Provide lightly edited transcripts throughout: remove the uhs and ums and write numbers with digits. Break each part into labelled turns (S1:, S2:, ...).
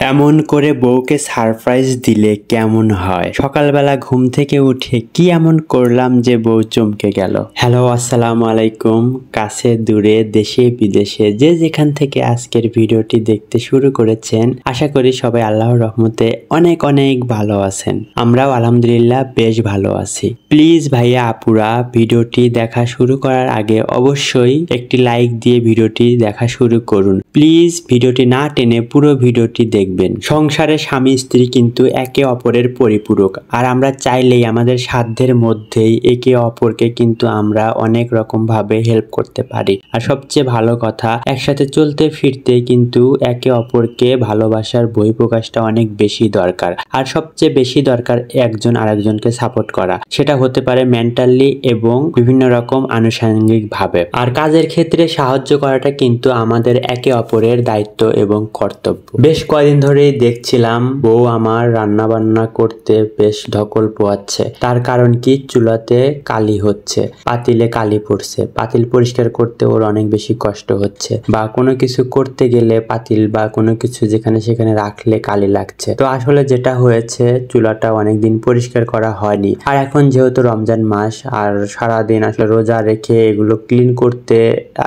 S1: এমন করে বউকে সারপ্রাইজ দিলে কেমন হয়? সকালবেলা ঘুম থেকে উঠে কি এমন করলাম যে বউ চমকে গেল? হ্যালো, আসসালামু আলাইকুম। কাছে দূরে দেশে বিদেশে যে যেখান থেকে আজকের ভিডিওটি দেখতে শুরু করেছেন, আশা করি সবাই আল্লাহর রহমতে অনেক অনেক ভালো আছেন। আমরাও আলহামদুলিল্লাহ বেশ ভালো আছি। প্লিজ ভাইয়া আপুরা, ভিডিওটি দেখা শুরু করার আগে অবশ্যই একটি লাইক দিয়ে ভিডিওটি দেখা শুরু করুন। প্লিজ ভিডিওটি না টেনে পুরো ভিডিওটি দেখবেন। সংসারে স্বামী স্ত্রী কিন্তু একে অপরের পরিপূরক, আর আমরা চাইলেই আমাদের সাধ্যের মধ্যেই একে অপরকে কিন্তু আমরা অনেক রকম ভাবে হেল্প করতে পারি। আর সবচেয়ে ভালো কথা, একসাথে চলতে ফিরতে কিন্তু একে অপরকে ভালোবাসার বহিঃপ্রকাশটা অনেক বেশি দরকার। আর সবচেয়ে বেশি দরকার একজন আরেকজনকে সাপোর্ট করা, সেটা হতে পারে মেন্টালি এবং বিভিন্ন রকম আনুষঙ্গিক ভাবে। আর কাজের ক্ষেত্রে সাহায্য করাটা কিন্তু আমাদের একে অপরের দায়িত্ব এবং কর্তব্য। বেশ কয়েকদিন ধরেই দেখছিলাম বউ আমার রান্না বান্না করতে বেশ ধকল পোয়াচ্ছে। তার কারণ কি? চুলাতে কালি হচ্ছে, পাতিলে কালি পড়ছে। পাতিল পরিষ্কার করতে ওর অনেক বেশি কষ্ট হচ্ছে, বা কোনো কিছু করতে গেলে পাতিল বা কোনো কিছু যেখানে সেখানে রাখলে কালি লাগছে। তো আসলে যেটা হয়েছে, চুলাটা অনেকদিন পরিষ্কার করা হয়নি। আর এখন যেহেতু রমজান মাস, আর সারাদিন আসলে রোজা রেখে এগুলো ক্লিন করতে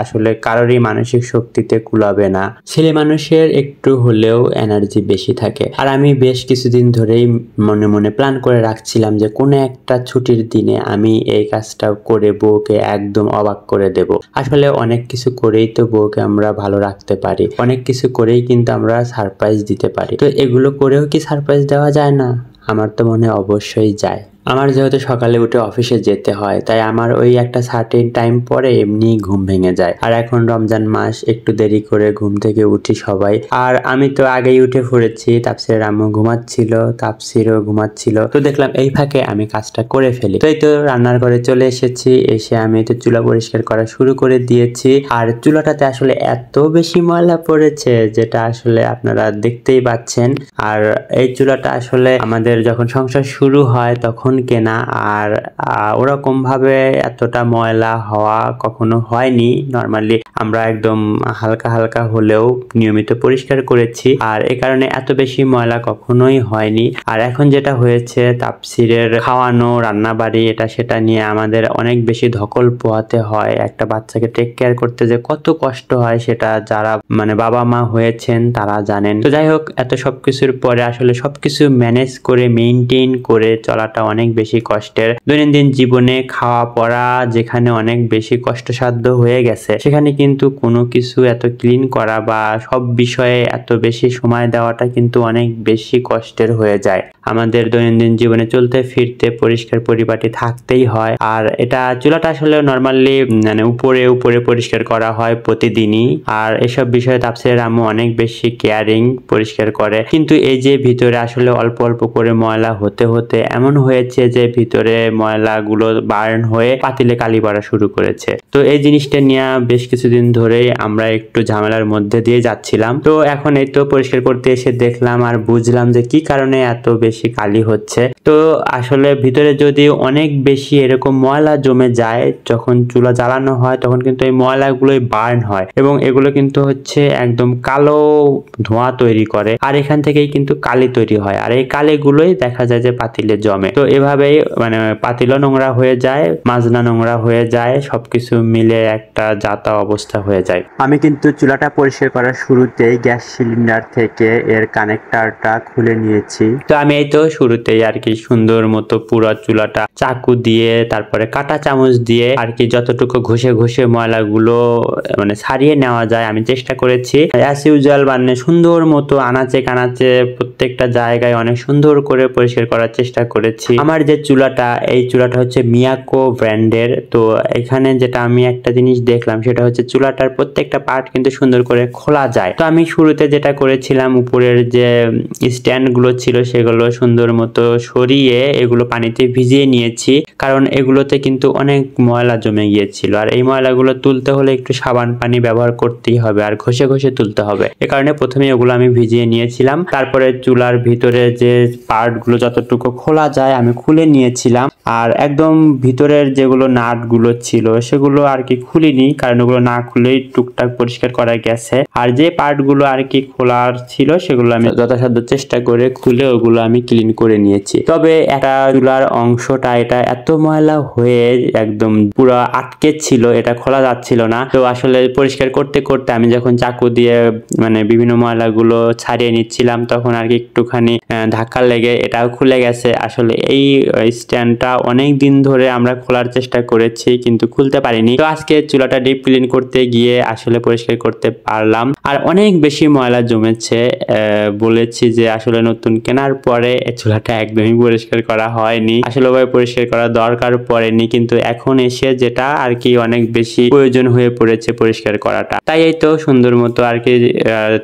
S1: আসলে কারোরই মানসিক শক্তিতে কুলাবে না। ছেলে মানুষের একটু হলেও এনার্জি বেশি থাকে। আর আমি বেশ কিছুদিন ধরেই মনে মনে প্ল্যান করে রাখছিলাম যে কোনো একটা ছুটির দিনে আমি এই কাজটা করে বউকে একদম অবাক করে দেব। আসলে অনেক কিছু করেই তো বউকে আমরা ভালো রাখতে পারি, অনেক কিছু করেই কিন্তু আমরা সারপ্রাইজ দিতে পারি। তো এগুলো করেও কি সারপ্রাইজ দেওয়া যায় না? আমার তো মনে অবশ্যই যায়। আমার যেহেতু সকালে উঠে অফিসে যেতে হয়, তাই আমার ওই একটা সার্টেন টাইম পরে এমনি ঘুম ভেঙে যায়। আর এখন রমজান মাস, একটু দেরি করে ঘুম থেকে উঠি সবাই। আর আমি তো আগেই উঠে পড়েছি, তাপসিরের আম্মু ঘুমাচ্ছিল, তাপসিরও ঘুমাচ্ছিল। তো দেখলাম এই ফাঁকে আমি কাজটা করে ফেলি। তো এই তো রান্নার ঘরে চলে এসেছি। এসে আমি তো চুলা পরিষ্কার করা শুরু করে দিয়েছি। আর চুলাটাতে আসলে এত বেশি ময়লা পড়েছে, যেটা আসলে আপনারা দেখতেই পাচ্ছেন। আর এই চুলাটা আসলে আমাদের যখন সংসার শুরু হয় তখন কেনা, আর ওরকম ভাবে এতটা ময়লা হওয়া কখনো হয়নি। নরমালি আমরা একদম হালকা হালকা হলেও নিয়মিত পরিষ্কার করেছি, আর এই কারণে এত বেশি ময়লা কখনোই হয়নি। আর এখন যেটা হয়েছে, তাপসিরের খাওয়ানো, রান্না বাড়ি, এটা সেটা নিয়ে আমাদের অনেক বেশি ধকল পোহাতে হয়। একটা বাচ্চাকে টেক কেয়ার করতে যে কত কষ্ট হয়, সেটা যারা বাবা মা হয়েছেন তারা জানেন। তো যাই হোক, এত সবকিছুর পরে আসলে সবকিছু ম্যানেজ করে মেইনটেইন করে চলাটা অনেক বেশি কষ্টের। দৈনন্দিন জীবনে খাওয়া পড়া যেখানে অনেক বেশি কষ্টসাধ্য হয়ে গেছে, সেখানে কিন্তু কোনো কিছু এত ক্লিন করা বা সব বিষয়ে এত বেশি সময় দেওয়াটা কিন্তু অনেক বেশি কষ্টের হয়ে যায়। আমাদের দৈনন্দিন জীবনে চলতে ফিরতে পরিষ্কার পরিপাটি থাকতেই হয়। আর এটা চুলাটা আসলে নরমালি উপরে উপরে পরিষ্কার করা হয় প্রতিদিনই। আর এসব বিষয়ে তাপসিরের আম্মু অনেক বেশি কেয়ারিং, পরিষ্কার করে। কিন্তু এই যে ভিতরে আসলে অল্প অল্প করে ময়লা হতে হতে এমন হয়েছে যে ভিতরে ময়লাগুলো বার্ন হয়ে পাতিলে কালি পড়া শুরু করেছে। তো এই জিনিসটা নিয়ে বেশ কিছুদিন ধরেই আমরা একটু ঝামেলার মধ্যে দিয়ে যাচ্ছিলাম। তো এখন এই তো পরিষ্কার করতে এসে দেখলাম আর বুঝলাম যে কি কারণে এত বেশি কালি হচ্ছে। তো আসলে ভিতরে যদি অনেক বেশি এরকম ময়লা জমে যায়, যখন চুলা জ্বালানো হয় তখন কিন্তু এই ময়লাগুলোই বার্ন হয়, এবং এগুলো কিন্তু হচ্ছে একদম কালো ধোঁয়া তৈরি করে। আর এখান থেকেই কিন্তু কালি তৈরি হয়, আর এই কালিগুলোই দেখা যায় যে পাতিলে জমে। তো এভাবেই পাতিলও নোংরা হয়ে যায়, মাজনা নোংরা হয়ে যায়, সবকিছু মিলে একটা যাতা অবস্থা হয়ে যায়। আমি কিন্তু চুলাটা পরিষ্কার করার শুরুতেই গ্যাস সিলিন্ডার থেকে এর কানেক্টরটা খুলে নিয়েছি। তো আমি এই তো শুরুতেই আর কি সুন্দর মতো পুরো চুলাটা চাকু দিয়ে, তারপরে কাঁটা চামচ দিয়ে আর কি যতটুকু ঘষে ঘষে ময়লাগুলো ছাড়িয়ে নেওয়া যায় আমি চেষ্টা করেছি। অ্যাজ ইউজুয়াল সুন্দর মতো আনাচে কানাচে প্রত্যেকটা জায়গায় অনেক সুন্দর করে পরিষ্কার করার চেষ্টা করেছি। আমার যে চুলাটা, এই চুলাটা হচ্ছে মিয়াকো ব্র্যান্ডের। তো এখানে যেটা আমি একটা জিনিস দেখলাম, সেটা হচ্ছে চুলাটার প্রত্যেকটা পার্ট কিন্তু সুন্দর করে খোলা যায়। তো আমি শুরুতে যেটা করেছিলাম, উপরের যে স্ট্যান্ড গুলো ছিল সেগুলো সুন্দর মতো সরিয়ে এগুলো পানিতে ভিজিয়ে নিয়েছি, কারণ এগুলোতে কিন্তু অনেক ময়লা জমে গিয়েছিল। আর এই ময়লাগুলো তুলতে হলে একটু সাবান পানি ব্যবহার করতেই হবে, আর ঘষে ঘষে তুলতে হবে। এ কারণে প্রথমে ওগুলো আমি ভিজিয়ে নিয়েছিলাম। তারপরে চুলার ভিতরে যে পার্ট গুলো যতটুকু খোলা যায় আমি খুলে নিয়েছিলাম, আর একদম ভিতরের যেগুলো নাটগুলো ছিল সেগুলো আর কি খুলিনি, কারণ ওগুলো না খুলেই টুকটাক পরিষ্কার করা গেছে। আর যে পার্টগুলো আর কি খোলার ছিল সেগুলো আমি যথাসাধ্য চেষ্টা করে খুলে ওগুলো আমি ক্লিন করে নিয়েছি। তবে একটা চুলার অংশটা এটা এত ময়লা হয়ে একদম পুরো আটকে ছিল, এটা খোলা যাচ্ছিল না। তো আসলে পরিষ্কার করতে করতে আমি যখন চাকু দিয়ে মানে বিভিন্ন ময়লাগুলো ছাড়িয়ে নিচ্ছিলাম তখন আর কি একটুখানি ধাক্কা লেগে এটাও খুলে গেছে। আসলে এই স্ট্যান্ডটা অনেক দিন ধরে আমরা খোলার চেষ্টা করেছি কিন্তু খুলতে পারিনি। তো আজকে চুলাটা ডিপ ক্লিন করতে গিয়ে আসলে পরিষ্কার করতে পারলাম। আর অনেক বেশি ময়লা জমেছে, বলেছি যে আসলে নতুন কেনার পরে চুলাটা একদমই পরিষ্কার করা হয়নি, আসলে ওভাবে পরিষ্কার করা দরকার পড়েনি, কিন্তু এখন এসে যেটা আর কি অনেক বেশি প্রয়োজন হয়ে পড়েছে পরিষ্কার করাটা। তাই এই তো সুন্দর মতো আর কি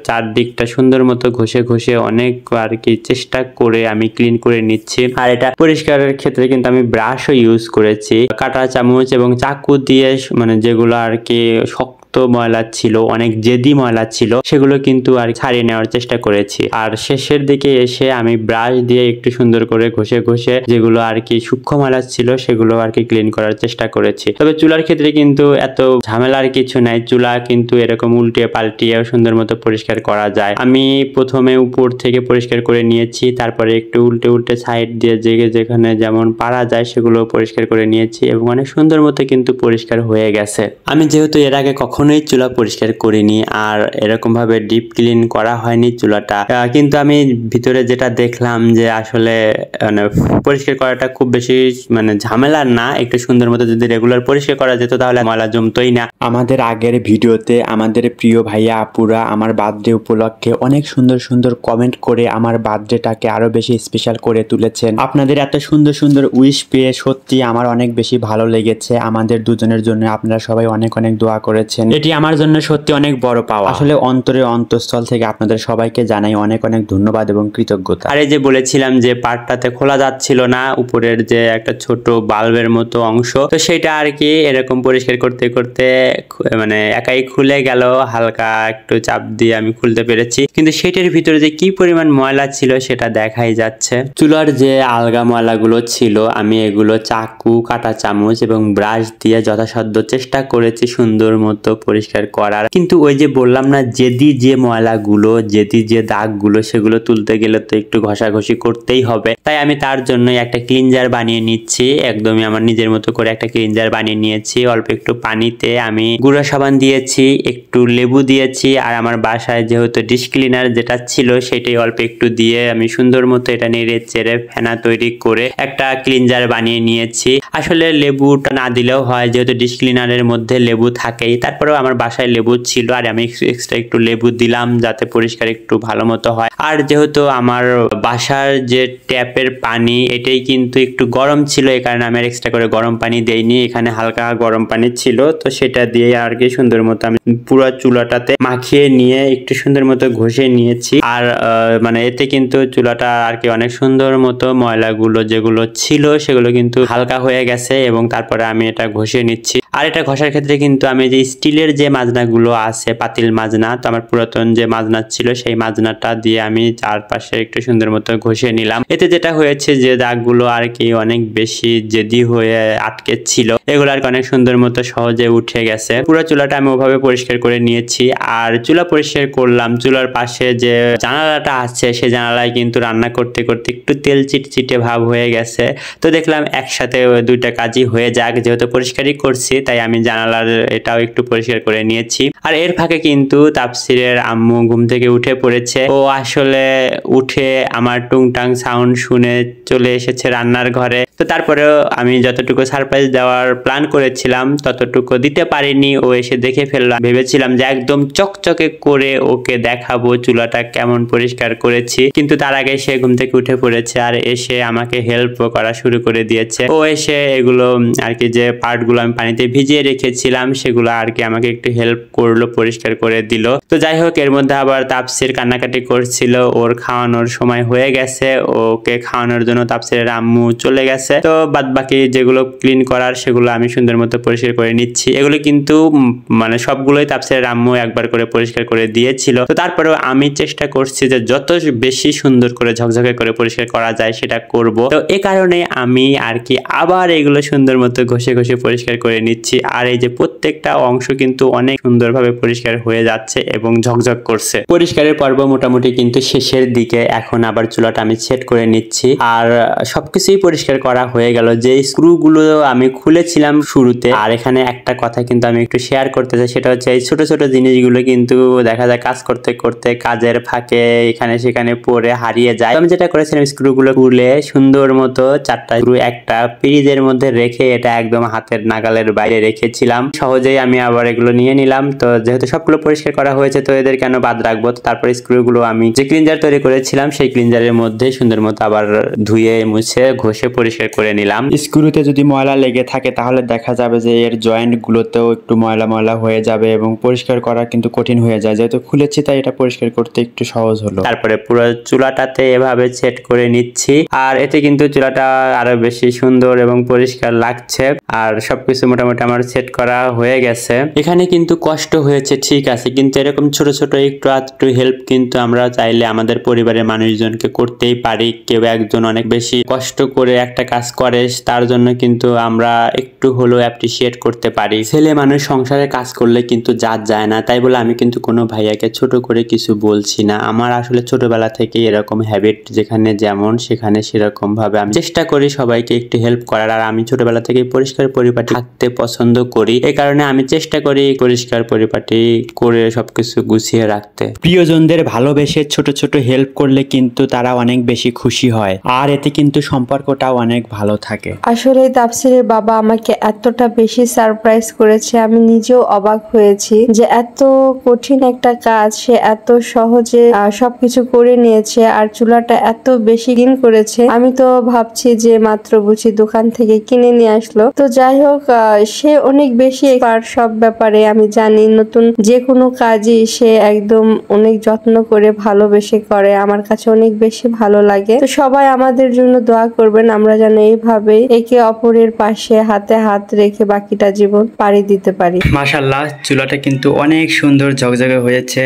S1: চারদিকটা সুন্দর মতো ঘষে ঘষে অনেক আর কি চেষ্টা করে আমি ক্লিন করে নিচ্ছি। আর এটা পরিষ্কারের ক্ষেত্রে কিন্তু আমি ব্রাশও ইউজ করেছি, কাঁটা চামচ এবং চাকু দিয়ে মানে যেগুলো আর কি শক্ত ময়লা ছিল, অনেক জেদি ময়লা ছিল, সেগুলো কিন্তু আর ছাড়িয়ে নেওয়ার চেষ্টা করেছি। আর শেষের দিকে এসে আমি ব্রাশ দিয়ে একটু সুন্দর করে ঘষে ঘষে যেগুলো আর কি সূক্ষ্ম ময়লা ছিল সেগুলো আর কি ক্লিন করার চেষ্টা করেছি। তবে চুলার ক্ষেত্রে কিন্তু এত ঝামেলার কিছু নাই, চুলা কিন্তু এরকম উল্টে পাল্টিয়ে সুন্দর মতো পরিষ্কার করা যায়। আমি প্রথমে উপর থেকে পরিষ্কার করে নিয়েছি, তারপরে একটু উল্টে উল্টে সাইড দিয়ে যেখানে যেমন পারা যায় সেগুলো পরিষ্কার করে নিয়েছি এবং অনেক সুন্দর মতো কিন্তু পরিষ্কার হয়ে গেছে। আমি যেহেতু এর আগে কখনোই চুলা পরিষ্কার করিনি আর এরকম ভাবে ডিপ ক্লিন করা হয়নি চুলাটা, কিন্তু আমি ভিতরে যেটা দেখলাম যে আসলে মানে পরিষ্কার করাটা খুব বেশি মানে ঝামেলার না, একটু সুন্দর মতো যদি রেগুলার পরিষ্কার করা যেত তাহলে ময়লা জমতোই না। আমাদের আগের ভিডিওতে আমাদের প্রিয় ভাইয়া আপুরা আমার বার্থডে উপলক্ষে অনেক সুন্দর সুন্দর কমেন্ট করে আমার বার্থডেটাকে আরো বেশি স্পেশাল করে তুলেছেন। আপনাদের এত সুন্দর সুন্দর উইশ পেয়ে সত্যি আমার অনেক বেশি ভালো লেগেছে। আমাদের দুজনের জন্য আপনারা সবাই অনেক অনেক দোয়া করেছেন, এটি আমার জন্য সত্যি অনেক বড় পাওয়া। আসলে অন্তরের অন্তঃস্থল থেকে আপনাদের সবাইকে জানাই অনেক অনেক ধন্যবাদ এবং কৃতজ্ঞতা। আর এই যে বলেছিলাম যে পার্টটাতে খোলা যাচ্ছিল না, উপরের যে একটা ছোট বাল্বের মতো অংশ, তো সেটা আর কি এরকম পরিষ্কার করতে করতে মানে একাই খুলে গেল, হালকা একটু চাপ দিয়ে আমি খুলতে পেরেছি, কিন্তু সেটার ভিতরে যে কি পরিমাণ ময়লা ছিল সেটা দেখাই যাচ্ছে। চুলার যে আলগা ময়লাগুলো ছিল আমি এগুলো চাকু, কাঁটা চামচ এবং ব্রাশ দিয়ে যথাসাধ্য চেষ্টা করেছি সুন্দর মতো পরিষ্কার করার, কিন্তু ওই যে বললাম না জেদি যে ময়লাগুলো, জেদি যে দাগগুলো সেগুলো তুলতে গেলে তো একটু ঘষাঘষি করতেই হবে। তাই আমি তার জন্য একটা ক্লিনজার বানিয়ে নিচ্ছি, একদমই আমার নিজের মতো করে একটা ক্লিনজার বানিয়ে নিয়েছি। অল্প একটু পানিতে আমি গুঁড়া সাবান দিয়েছি, একটু লেবু দিয়েছি, আর আমার বাসায় যেহেতু ডিশ ক্লিনার যেটা ছিল সেটাই অল্প একটু দিয়ে আমি সুন্দর মতো এটা নেড়ে চেড়ে ফেনা তৈরি করে একটা ক্লিনজার বানিয়ে নিয়েছি। আসলে লেবুটা না দিলেও হয়, যেহেতু ডিশ ক্লিনারের মধ্যে লেবু থাকেই, তারপরেও আমার বাসায় লেবু ছিল আর আমি এক্সট্রা একটু লেবু দিলাম যাতে পরিষ্কার একটু ভালো মতো হয়। আর যেহেতু আমার বাসার যে ট্যাপের পানি এটাই কিন্তু একটু গরম ছিল, এই কারণে আমি এক্সট্রা করে গরম পানি দেইনি, এখানে হালকা গরম পানি ছিল, তো সেটা দিয়ে আর কি সুন্দর মতো আমি পুরো চুলাটাতে মাখিয়ে নিয়ে একটু সুন্দর মতো ঘষে নিয়েছি। আর মানে এতে কিন্তু চুলাটা আর কি অনেক সুন্দর মতো ময়লাগুলো যেগুলো ছিল সেগুলো কিন্তু হালকা হয়ে গেছে এবং তারপরে আমি এটা ঘষে নিচ্ছি। আর এটা ঘষার ক্ষেত্রে কিন্তু আমি যে স্টিলের যে মাজনাগুলো আছে, পাতিল মাজনা, তো আমার পুরাতন যে মাজনা ছিল সেই মাজনাটা দিয়ে আমি চারপাশে একটু সুন্দর মতো ঘষে নিলাম। এতে যেটা হয়েছে যে দাগগুলো আর কি অনেক বেশি জেদি হয়ে আটকে ছিল এগুলো আর কি অনেক সুন্দর মতো সহজে উঠে গেছে। পুরো চুলাটা আমি ওভাবে পরিষ্কার করে নিয়েছি। আর চুলা পরিষ্কার করলাম, চুলার পাশে যে জানালাটা আছে সেই জানালায় কিন্তু রান্না করতে করতে একটু তেল চিটচিটে ভাব হয়ে গেছে, তো দেখলাম একসাথে দুইটা কাজই হয়ে যাক, যেহেতু পরিষ্কারই করছি তাই আমি জানালার এটাও একটু পরিষ্কার করে নিয়েছি। আর এর ফাঁকে কিন্তু তাফসিরের আম্মু ঘুম থেকে উঠে পড়েছে, ও আসলে উঠে আমার টুংটাং সাউন্ড শুনে চলে এসেছে রান্নার ঘরে। তো তারপরেও আমি যতটুকু সারপ্রাইজ দেওয়ার প্ল্যান করেছিলাম ততটুকু দিতে পারিনি, ও এসে দেখে ফেললাম। ভেবেছিলাম যে একদম চকচকে করে ওকে দেখাবো চুলাটা কেমন পরিষ্কার করেছি, কিন্তু তার আগে সে ঘুম থেকে উঠে পড়েছে আর এসে আমাকে হেল্প করা শুরু করে দিয়েছে। ও এসে এগুলো আর কি যে পার্টগুলো আমি পানিতে ভিজিয়ে রেখেছিলাম সেগুলো আর কি আমাকে একটু হেল্প করলো, পরিষ্কার করে দিল। তো যাই হোক, এর মধ্যে আবার তাপসির কান্নাকাটি করছিল, ওর খাওয়ানোর সময় হয়ে গেছে, ওকে খাওয়ানোর জন্য তাপসিরের আম্মু চলে গেছে। তো বাদ বাকি যেগুলো ক্লিন করার সেগুলো আমি সুন্দর মতো পরিষ্কার করে নিচ্ছি। এগুলো কিন্তু মানে সবগুলোই তাপসিরের আম্মু একবার করে পরিষ্কার করে দিয়েছিল। তো তারপরেও আমি চেষ্টা করছি যে যত বেশি সুন্দর করে ঝকঝকে করে পরিষ্কার করা যায় সেটা করব। তো এই কারণে আমি আর কি আবার এগুলো সুন্দর মতো ঘষে ঘষে পরিষ্কার করে নিচ্ছি। আর এই যে প্রত্যেকটা অংশ কিন্তু অনেক সুন্দরভাবে পরিষ্কার হয়ে যাচ্ছে এবং ঝকঝক করছে। পরিষ্কারের পর্ব মোটামুটি কিন্তু শেষের দিকে। এখন আবার চুলাটা আমি সেট করে নিচ্ছি। আর সবকিছুই পরিষ্কার করা হয়ে গেল। যে স্ক্রুগুলো আমি খুলেছিলাম শুরুতে, আর এখানে একটা কথা কিন্তু আমি একটু শেয়ার করতে চাই, সেটা হচ্ছে এই ছোট ছোট জিনিসগুলো কিন্তু দেখা যায় কাজ করতে করতে কাজের ফাঁকে এখানে সেখানে পড়ে হারিয়ে যায়। আমি যেটা করেছিলাম, স্ক্রুগুলো খুলে সুন্দর মতো 4টা স্ক্রু একটা ফ্রিজের মধ্যে রেখে এটা একদম হাতের নাগালের বাইরে রেখেছিলাম। সহজেই আমি আবার এগুলো নিয়ে নিলাম। তো যেহেতু সবগুলো পরিষ্কার করা হয়েছে, তো এদের কেন বাদ রাখবো। তো তারপর স্ক্রুগুলো আমি যে ক্লিনজার তৈরি করেছিলাম সেই ক্লিনজারের মধ্যে সুন্দর মতো আবার ধুয়ে মুছে ঘষে পরিষ্কার করে নিলাম। স্ক্রুতে যদি ময়লা লেগে থাকে তাহলে দেখা যাবে যে এর জয়েন্ট গুলোতেও একটু ময়লা ময়লা হয়ে যাবে এবং পরিষ্কার করা কিন্তু কঠিন হয়ে যায়। যেহেতু খুলেছি তাই এটা পরিষ্কার করতে একটু সহজ হলো। তারপরে পুরো চুলাটাতে এভাবে সেট করে নিচ্ছি। আর এতে কিন্তু চুলাটা আরো বেশি সুন্দর এবং পরিষ্কার লাগছে। আর সবকিছু মোটামুটি আমার সেট করা হয়ে গেছে। এখানে কিন্তু কষ্ট হয়েছে ঠিক আছে, কিন্তু এরকম ছোট ছোট একটু হেল্প কিন্তু আমরা চাইলে আমাদের পরিবারের মানুষজনকে করতেই পারি। কেউ একজন অনেক বেশি কষ্ট করে একটা কাজ করে, তার জন্য কিন্তু আমরা একটু হলেও অ্যাপ্রিসিয়েট করতে পারি। ছেলে মানুষ সংসারে কাজ করলে কিন্তু জাত যায় না, তাই বলে আমি কিন্তু কোনো ভাইয়াকে ছোট করে কিছু বলছি না। আমার আসলে ছোটবেলা থেকে এরকম হ্যাবিট, যেখানে যেমন সেখানে সেরকম ভাবে আমি চেষ্টা করি সবাইকে একটু হেল্প করার। আর আমি ছোটবেলা থেকে পরিষ্কার পরিপাটি থাকতে পছন্দ করি, এই কারণে আমি চেষ্টা করি পরিষ্কার পরিপাটি করে সবকিছু গুছিয়ে রাখতে। প্রিয়জনদের ভালোবেসে ছোট ছোট হেল্প করলে কিন্তু তারা অনেক বেশি খুশি হয়, আর এতে কিন্তু সম্পর্কটাও অনেক ভালো থাকে।
S2: আসলে তাফসিরের বাবা আমাকে এতটা বেশি সারপ্রাইজ করেছে, আমি নিজেও অবাক হয়েছি যে এত কঠিন একটা কাজ সে এত সহজে সবকিছু করে নিয়েছে। আর চুলাটা এত বেশি ক্লিন করেছে, আমি তো ভাবছি যে মাত্র বুঝি দোকান থেকে কিনে নিয়ে আসলো। তো যাই হোক, সে অনেক বেশি এক্সপার্ট সব ব্যাপারে। আমি জানি নতুন যে কোনো কাজই সে একদম অনেক যত্ন করে ভালোবেসে করে, আমার কাছে অনেক বেশি ভালো লাগে। তো সবাই আমাদের জন্য দোয়া করবেন, আমরা যেন এইভাবে একে অপরের পাশে হাতে হাত রেখে বাকিটা জীবন পাড়ি দিতে পারি।
S1: মাশাআল্লাহ, চুলাটা কিন্তু অনেক সুন্দর ঝকঝকে হয়েছে,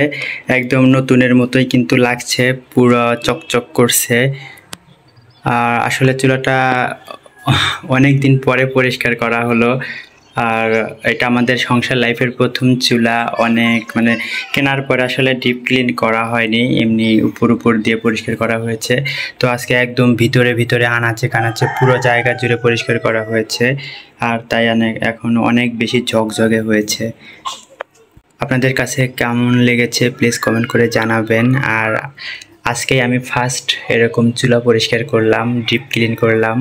S1: একদম নতুনের মতোই কিন্তু লাগছে, পুরো চকচক করছে। আর আসলে চুলাটা অনেক দিন পরে পরিষ্কার করা হলো। আর এটা আমাদের সংসার লাইফের প্রথম চুলা। অনেক মানে কেনার পরে আসলে ডিপ ক্লিন করা হয়নি, এমনি উপর দিয়ে পরিষ্কার করা হয়েছে। তো আজকে একদম ভিতরে আনাচে কানাচে পুরো জায়গা জুড়ে পরিষ্কার করা হয়েছে। আর তাই এখন অনেক বেশি ঝকঝকে হয়েছে। আপনাদের কাছে কেমন লেগেছে প্লিজ কমেন্ট করে জানাবেন। আর আজকেই আমি ফার্স্ট এরকম চুলা পরিষ্কার করলাম, ডিপ ক্লিন করলাম।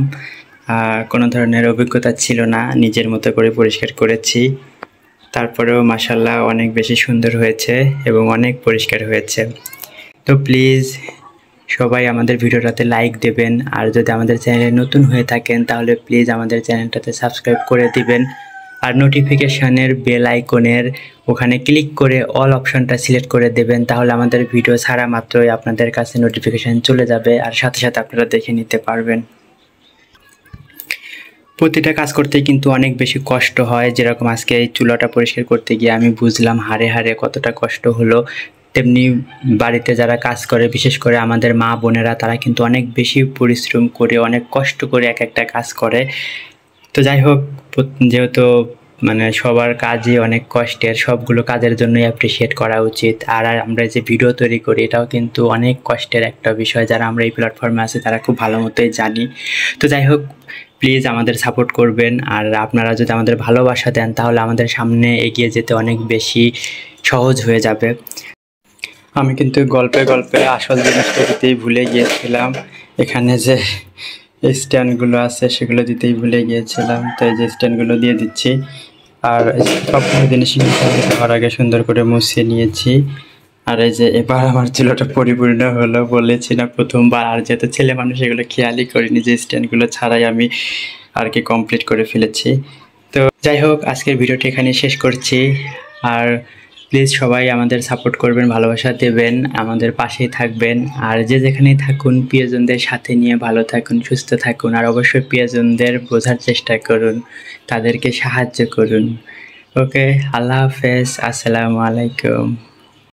S1: কোনো ধরনের অভিজ্ঞতা ছিল না, নিজের মতো করে পরিষ্কার করেছি। তারপরেও মাশাআল্লাহ অনেক বেশি সুন্দর হয়েছে এবং অনেক পরিষ্কার হয়েছে। তো প্লিজ সবাই আমাদের ভিডিওটাতে লাইক দেবেন। আর যদি আমাদের চ্যানেলে নতুন হয়ে থাকেন তাহলে প্লিজ আমাদের চ্যানেলটাতে সাবস্ক্রাইব করে দিবেন। আর নোটিফিকেশানের বেল আইকনের ওখানে ক্লিক করে অল অপশনটা সিলেক্ট করে দেবেন, তাহলে আমাদের ভিডিও ছাড়া মাত্রই আপনাদের কাছে নোটিফিকেশান চলে যাবে আর সাথে সাথে আপনারা দেখে নিতে পারবেন। প্রতিটা কাজ করতে কিন্তু অনেক বেশি কষ্ট হয়। যেরকম আজকে এই চুলাটা পরিষ্কার করতে গিয়ে আমি বুঝলাম হাড়ে হাড়ে কতটা কষ্ট হলো। তেমনি বাড়িতে যারা কাজ করে, বিশেষ করে আমাদের মা বোনেরা, তারা কিন্তু অনেক বেশি পরিশ্রম করে অনেক কষ্ট করে এক একটা কাজ করে। তো যাই হোক, যেহেতু মানে সবার কাজই অনেক কষ্টের, সবগুলো কাজের জন্যই অ্যাপ্রিসিয়েট করা উচিত। আর আমরা যে ভিডিও তৈরি করি এটাও কিন্তু অনেক কষ্টের একটা বিষয়, যারা আমরা এই প্ল্যাটফর্মে আছি তারা খুব ভালো মতোই জানি। তো যাই হোক, প্লিজ আমাদের সাপোর্ট করবেন। আর আপনারা যদি আমাদের ভালোবাসা দেন তাহলে আমাদের সামনে এগিয়ে যেতে অনেক বেশি সহজ হয়ে যাবে। আমি কিন্তু গল্পে গল্পে আসল জিনিসটা দিতেই ভুলে গিয়েছিলাম। এখানে যে স্ট্যান্ডগুলো আছে সেগুলো দিতেই ভুলে গিয়েছিলাম, তো এই যে স্ট্যান্ডগুলো দিয়ে দিচ্ছি। আর সবগুলো জিনিসই দেওয়ার আগে সুন্দর করে মুছিয়ে নিয়েছি। আর এই যে এবার আমার চুলাটা পরিপূর্ণ হলো, বলেছি না প্রথমবার। আর যেহেতু ছেলে মানুষ এগুলো খেয়ালই করিনি যে স্ট্যান্ডগুলো ছাড়াই আমি আর কি কমপ্লিট করে ফেলেছি। তো যাই হোক, আজকের ভিডিওটি এখানে শেষ করছি। আর প্লিজ সবাই আমাদের সাপোর্ট করবেন, ভালোবাসা দেবেন, আমাদের পাশেই থাকবেন। আর যে যেখানেই থাকুন প্রিয়জনদের সাথে নিয়ে ভালো থাকুন, সুস্থ থাকুন। আর অবশ্যই প্রিয়জনদের বোঝার চেষ্টা করুন, তাদেরকে সাহায্য করুন। ওকে, আল্লাহ হাফেজ, আসসালামু আলাইকুম।